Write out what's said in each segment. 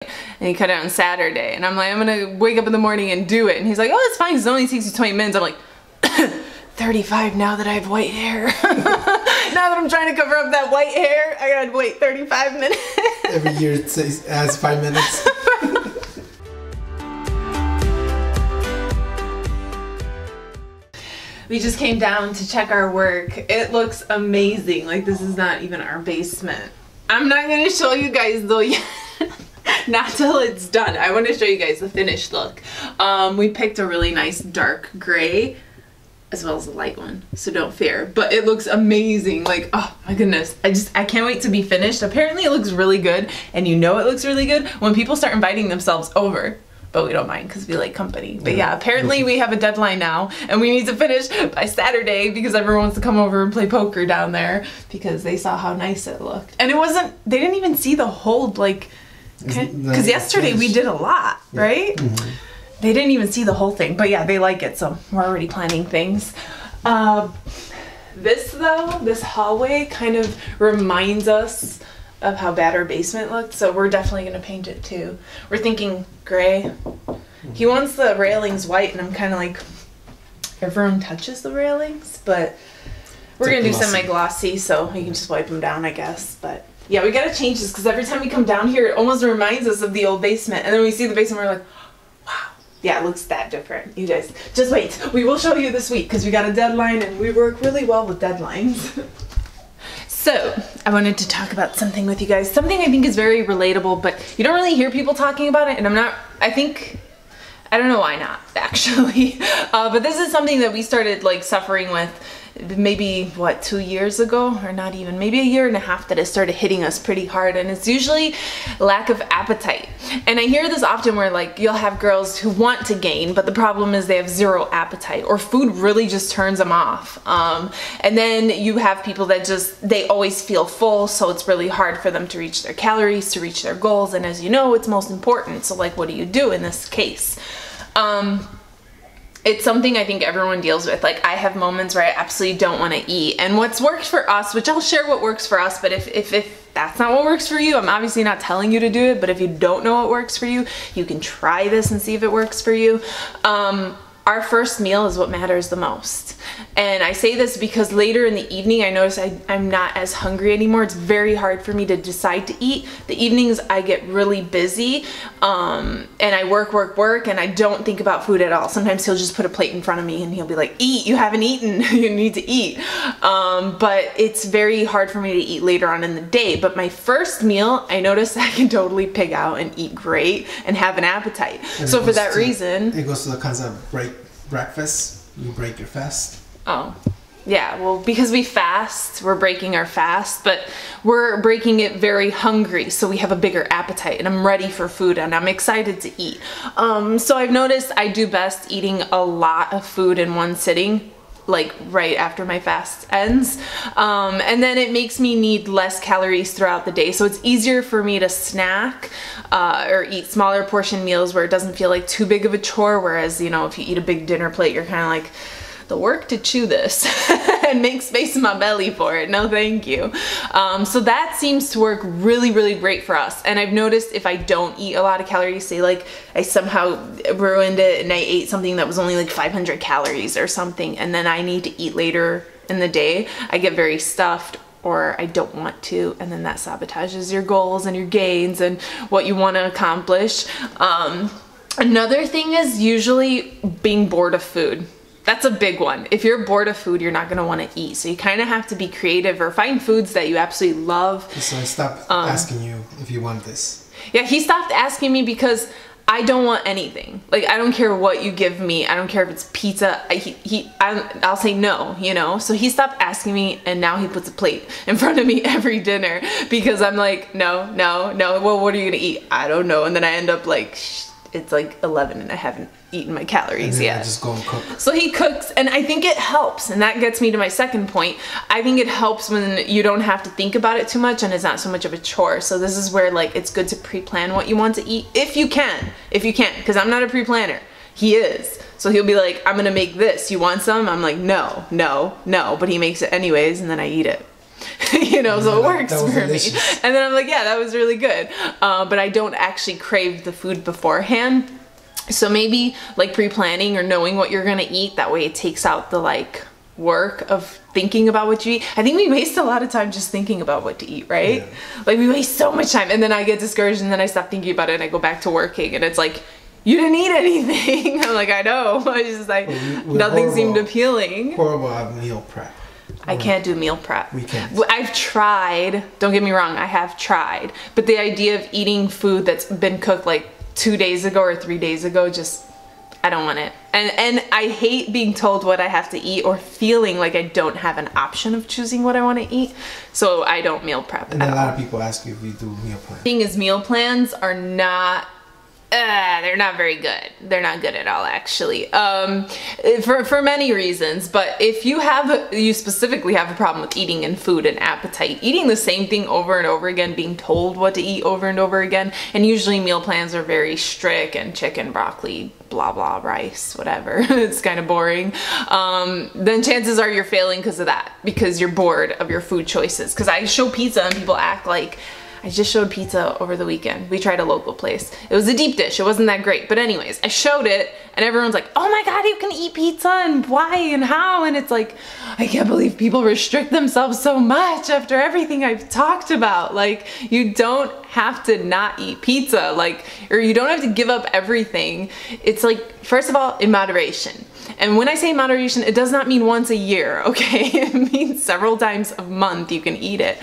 And he cut it on Saturday. And I'm like, I'm gonna wake up in the morning and do it. And he's like, oh, it's fine, it only takes you 20 minutes. I'm like, 35 now that I have white hair. Now that I'm trying to cover up that white hair, I gotta wait 35 minutes. Every year it says adds 5 minutes. We just came down to check our work. It looks amazing. Like, this is not even our basement. I'm not gonna show you guys though yet. Not till it's done. I want to show you guys the finished look. We picked a really nice dark gray as well as a light one, so don't fear. But it looks amazing. Like, oh my goodness. I can't wait to be finished. Apparently it looks really good, and you know it looks really good when people start inviting themselves over. But we don't mind because we like company. But yeah, apparently we have a deadline now and we need to finish by Saturday because everyone wants to come over and play poker down there because they saw how nice it looked. And it wasn't, they didn't even see the whole, like, because yesterday we did a lot, right? Mm-hmm. They didn't even see the whole thing. But yeah, they like it, so we're already planning things. This though, this hallway kind of reminds us of how bad our basement looked, so we're definitely gonna paint it too. We're thinking gray. He wants the railings white, and I'm kind of like, everyone touches the railings, but we're gonna do semi-glossy, so you can just wipe them down, I guess. But yeah, we gotta change this because every time we come down here, it almost reminds us of the old basement, and then we see the basement, we're like, wow. Yeah, it looks that different. You guys, just wait. We will show you this week because we got a deadline, and we work really well with deadlines. So, I wanted to talk about something with you guys. Something I think is very relatable, but you don't really hear people talking about it, and I don't know why not, actually. But this is something that we started, like, suffering with maybe, what, 2 years ago? Or not even, maybe a year and a half that it started hitting us pretty hard, and it's usually lack of appetite. And I hear this often where, like, you'll have girls who want to gain, but the problem is they have zero appetite, or food really just turns them off. And then you have people that just, they always feel full, so it's really hard for them to reach their calories, to reach their goals, and as you know, it's most important. So, like, what do you do in this case? It's something I think everyone deals with. Like, I have moments where I absolutely don't want to eat, and what's worked for us, which I'll share what works for us, but if that's not what works for you, I'm obviously not telling you to do it, but if you don't know what works for you, you can try this and see if it works for you. Our first meal is what matters the most. And I say this because later in the evening, I notice I'm not as hungry anymore. It's very hard for me to decide to eat. The evenings I get really busy, and I work, and I don't think about food at all. Sometimes he'll just put a plate in front of me and he'll be like, eat, you haven't eaten, you need to eat. But it's very hard for me to eat later on in the day. But my first meal, I notice I can totally pig out and eat great and have an appetite. And so for that reason, it goes to the concept of breakfast. You break your fast. Oh, yeah, well, because we fast, we're breaking our fast, but we're breaking it very hungry, so we have a bigger appetite, and I'm ready for food, and I'm excited to eat. So I've noticed I do best eating a lot of food in one sitting, like right after my fast ends, and then it makes me need less calories throughout the day, so it's easier for me to snack or eat smaller portion meals where it doesn't feel like too big of a chore, whereas, you know, if you eat a big dinner plate, you're kind of like, the work to chew this and make space in my belly for it, no thank you. So that seems to work really, really great for us. And I've noticed if I don't eat a lot of calories, say like I somehow ruined it and I ate something that was only like 500 calories or something, and then I need to eat later in the day, I get very stuffed, or I don't want to, and then that sabotages your goals and your gains and what you want to accomplish. Another thing is usually being bored of food. That's a big one. If you're bored of food, you're not gonna want to eat. So you kind of have to be creative or find foods that you absolutely love. So I stopped asking you if you want this. Yeah, he stopped asking me because I don't want anything. Like, I don't care what you give me. I don't care if it's pizza. I'll say no, you know? So he stopped asking me, and now he puts a plate in front of me every dinner because I'm like, no, no, no. Well, what are you gonna eat? I don't know. And then I end up like, it's like 11 and I haven't eaten my calories yet. I just go and cook. So he cooks, and I think it helps, and that gets me to my second point. I think it helps when you don't have to think about it too much and it's not so much of a chore. So this is where, like, it's good to pre-plan what you want to eat if you can, because I'm not a pre-planner. He is. So he'll be like, I'm gonna make this, you want some? I'm like, no, no, no, but he makes it anyways, and then I eat it. you know, so it works for delicious. me. And then I'm like, yeah, that was really good. But I don't actually crave the food beforehand. So maybe like pre-planning or knowing what you're gonna eat, that way it takes out the like work of thinking about what you eat. I think we waste a lot of time just thinking about what to eat, right? Yeah. Like we waste so much time, and then I get discouraged, and then I stop thinking about it, and I go back to working, and it's like, you didn't eat anything. I'm like, I know. It's just like nothing seemed appealing. Horrible at meal prep. I can't do meal prep. We can't. I've tried, don't get me wrong, I have tried, but the idea of eating food that's been cooked like 2 days ago or 3 days ago, just, I don't want it. And I hate being told what I have to eat or feeling like I don't have an option of choosing what I want to eat. So I don't meal prep. And a lot of people ask you if you do meal plans. The thing is, meal plans are not, they're not very good. They're not good at all, actually, for many reasons. But if you specifically have a problem with eating and food and appetite, eating the same thing over and over again, being told what to eat over and over again, and usually meal plans are very strict and chicken, broccoli, blah, blah, rice, whatever. It's kind of boring. Then chances are you're failing because of that, because you're bored of your food choices. Because I show pizza and people act like, I just showed pizza over the weekend. We tried a local place. It was a deep dish. It wasn't that great. But anyways, I showed it and everyone's like, oh my God, you can eat pizza, and why and how? And it's like, I can't believe people restrict themselves so much after everything I've talked about. Like, you don't have to not eat pizza, like, or you don't have to give up everything. It's like, first of all, in moderation. And when I say moderation, it does not mean once a year, okay? It means several times a month you can eat it.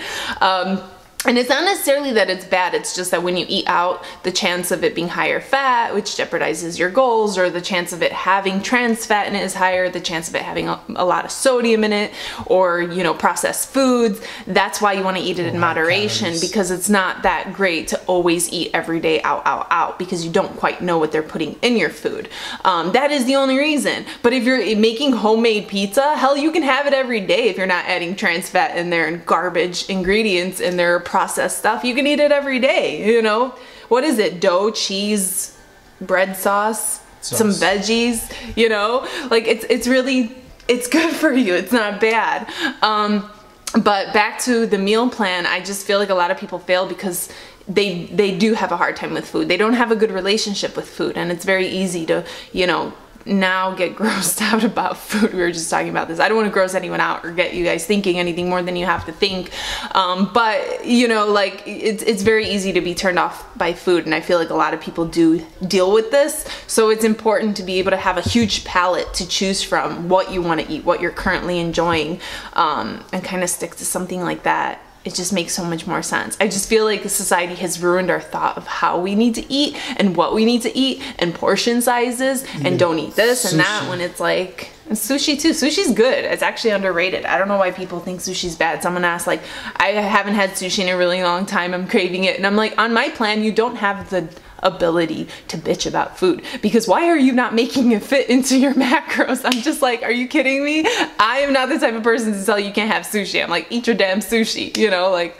And it's not necessarily that it's bad, it's just that when you eat out, the chance of it being higher fat, which jeopardizes your goals, or the chance of it having trans fat in it is higher, the chance of it having a lot of sodium in it, or, you know, processed foods. That's why you want to eat it in moderation, because it's not that great to always eat every day out, because you don't quite know what they're putting in your food. That is the only reason. But if you're making homemade pizza, hell, you can have it every day if you're not adding trans fat in there and garbage ingredients in there, processed stuff. You can eat it every day, you know? What is it? Dough, cheese, bread sauce, some veggies, you know? Like, it's really, it's good for you. It's not bad. But back to the meal plan, I just feel like a lot of people fail because they do have a hard time with food. They don't have a good relationship with food, and it's very easy to, you know, now get grossed out about food. We were just talking about this. I don't want to gross anyone out or get you guys thinking anything more than you have to think. But, you know, like, it's very easy to be turned off by food, and I feel like a lot of people do deal with this. So it's important to be able to have a huge palette to choose from, what you want to eat, what you're currently enjoying, and kind of stick to something like that. It just makes so much more sense. I just feel like society has ruined our thought of how we need to eat and what we need to eat and portion sizes and don't eat this and that, when it's like, and sushi too. Sushi's good. It's actually underrated. I don't know why people think sushi's bad. Someone asked, like, I haven't had sushi in a really long time. I'm craving it. And I'm like, on my plan, you don't have the ability to bitch about food, because why are you not making it fit into your macros? I'm just like, are you kidding me? I am not the type of person to tell you can't have sushi. I'm like, eat your damn sushi, you know? Like,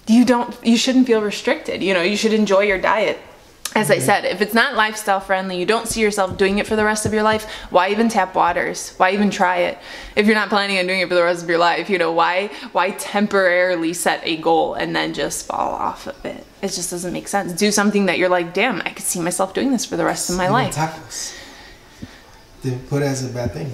you shouldn't feel restricted, you know? You should enjoy your diet. As I said, if it's not lifestyle friendly, you don't see yourself doing it for the rest of your life, why even tap waters? Why even try it? If you're not planning on doing it for the rest of your life, you know, why temporarily set a goal and then just fall off of it? It just doesn't make sense. Do something that you're like, damn, I could see myself doing this for the rest of my life. Tacos. They put it as a bad thing.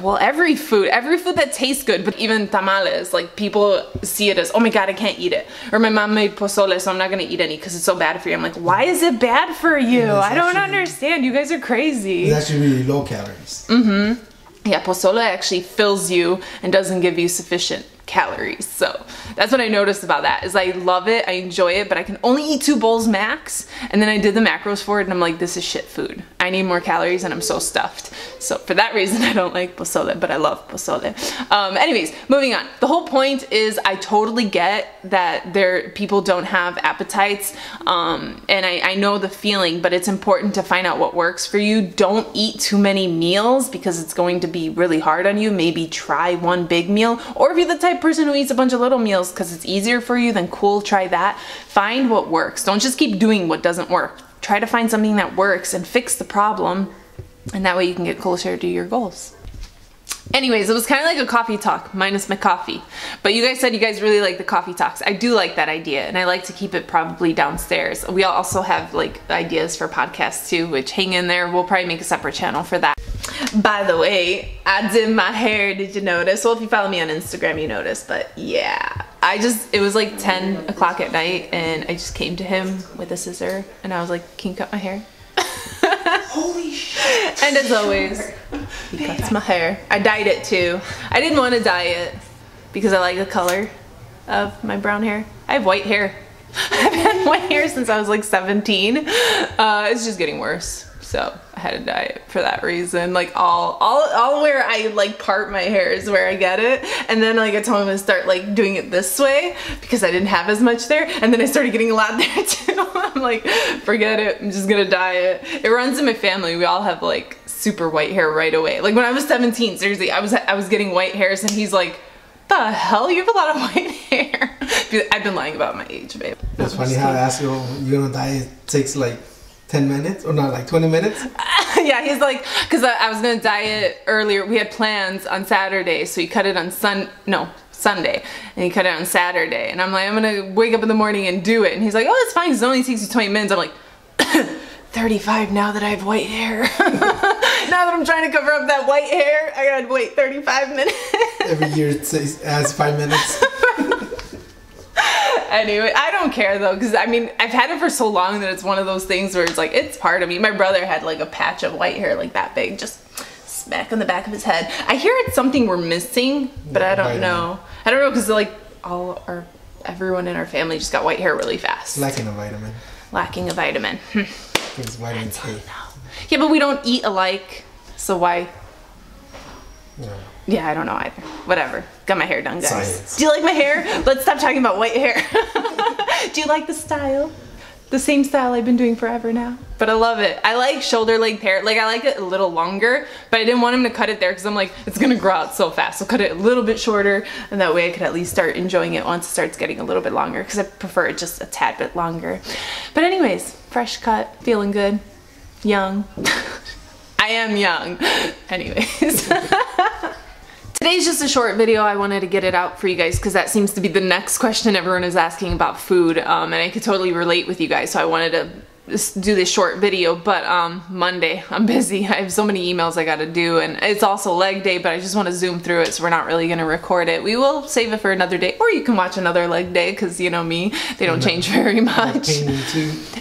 Well, every food that tastes good, but even tamales, like, people see it as, oh my God, I can't eat it. Or my mom made pozole, so I'm not gonna eat any because it's so bad for you. I'm like, why is it bad for you? I don't understand. You guys are crazy. It's actually really low calories. Yeah, pozole actually fills you and doesn't give you sufficient calories. So that's what I noticed about that, is I love it, I enjoy it, but I can only eat 2 bowls max. And then I did the macros for it and I'm like, this is shit food. I need more calories and I'm so stuffed. So for that reason, I don't like pozole, but I love pozole. Anyways, moving on. The whole point is, I totally get that people don't have appetites, and I know the feeling, but it's important to find out what works for you. Don't eat too many meals because it's going to be really hard on you. Maybe try one big meal, or if you're the type of person who eats a bunch of little meals because it's easier for you, then cool, try that. Find what works. Don't just keep doing what doesn't work. Try to find something that works and fix the problem, and that way you can get closer to your goals. Anyways, it was kind of like a coffee talk, minus my coffee. But you guys said you guys really like the coffee talks. I do like that idea, and I like to keep it probably downstairs. We also have like ideas for podcasts too, which hang in there. We'll probably make a separate channel for that. By the way, I did my hair, did you notice? Well, if you follow me on Instagram, you noticed, but yeah. It was like 10 o'clock at night, and I just came to him with a scissor, and I was like, can you cut my hair? Holy shit. And as always, he cuts my hair. I dyed it too. I didn't want to dye it because I like the color of my brown hair. I have white hair. I've had white hair since I was like 17. It's just getting worse. So I had to dye it for that reason. Like all where I like part my hair is where I get it. And then like I told him to start like doing it this way because I didn't have as much there. And then I started getting a lot there too. I'm like, forget it. I'm just gonna dye it. It runs in my family. We all have like super white hair right away. Like when I was 17, seriously, I was getting white hairs, and he's like, the hell? You have a lot of white hair. I've been lying about my age, babe. It's funny how I asked you, you're gonna dye it takes like 10 minutes or not, like 20 minutes? Yeah, he's like, because I was gonna dye it earlier. We had plans on Saturday, so he cut it on Sunday, and he cut it on Saturday. And I'm like, I'm gonna wake up in the morning and do it. And he's like, oh, it's fine, because it only takes you 20 minutes. I'm like, 35 now that I have white hair. Now that I'm trying to cover up that white hair, I gotta wait 35 minutes. Every year it adds 5 minutes. Anyway, I don't care though, because I mean, I've had it for so long that it's one of those things where it's like, it's part of me. My brother had like a patch of white hair like that big, just smack on the back of his head. I hear it's something we're missing, but I don't know. I don't know, because like everyone in our family just got white hair really fast. Lacking a vitamin. Lacking a vitamin. I think it's vitamin A. Yeah, but we don't eat alike, so why? Yeah. Yeah, I don't know either. Whatever. Got my hair done, guys. Science. Do you like my hair? Let's stop talking about white hair. Do you like the style? The same style I've been doing forever now. But I love it. I like shoulder length hair. Like, I like it a little longer, but I didn't want him to cut it there because I'm like, it's gonna grow out so fast. So cut it a little bit shorter, and that way I could at least start enjoying it once it starts getting a little bit longer, because I prefer it just a tad bit longer. But anyways, fresh cut, feeling good, young. I am young. Anyways. Today's just a short video. I wanted to get it out for you guys because that seems to be the next question everyone is asking about food, and I could totally relate with you guys, so I wanted to just do this short video. But Monday, I'm busy. I have so many emails I gotta do, and it's also leg day, but I just want to zoom through it, so we're not really gonna record it. We will save it for another day, or you can watch another leg day, because you know me, they don't change very much.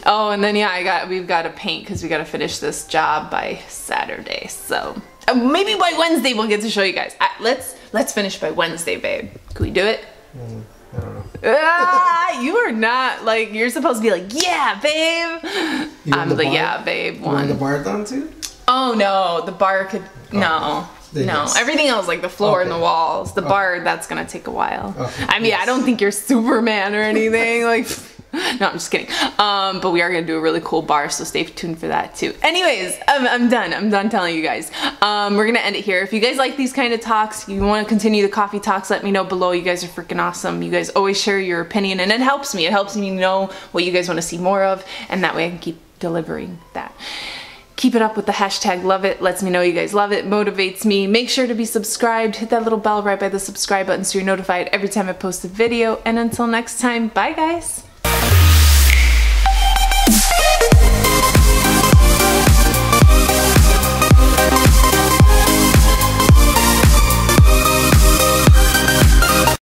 Oh, and then yeah, we've got to paint because we got to finish this job by Saturday, so maybe by Wednesday we'll get to show you guys. Let's finish by Wednesday, babe. Can we do it? I don't know. You are not like, you're supposed to be like, yeah, babe. I'm the yeah, babe one. You want the bar done too? Oh no, the bar could, no. Everything else, like the floor and the walls. The bar, that's gonna take a while. I mean, I don't think you're Superman or anything. Like, no, I'm just kidding. But we are gonna do a really cool bar, so stay tuned for that too. Anyways, I'm done. I'm done telling you guys. We're gonna end it here. If you guys like these kind of talks, you want to continue the coffee talks, let me know below. You guys are freaking awesome. You guys always share your opinion, and it helps me. It helps me know what you guys want to see more of, and that way I can keep delivering that. Keep it up with the hashtag love it. Lets me know you guys love it. Motivates me. Make sure to be subscribed. Hit that little bell right by the subscribe button so you're notified every time I post a video. And until next time, bye guys.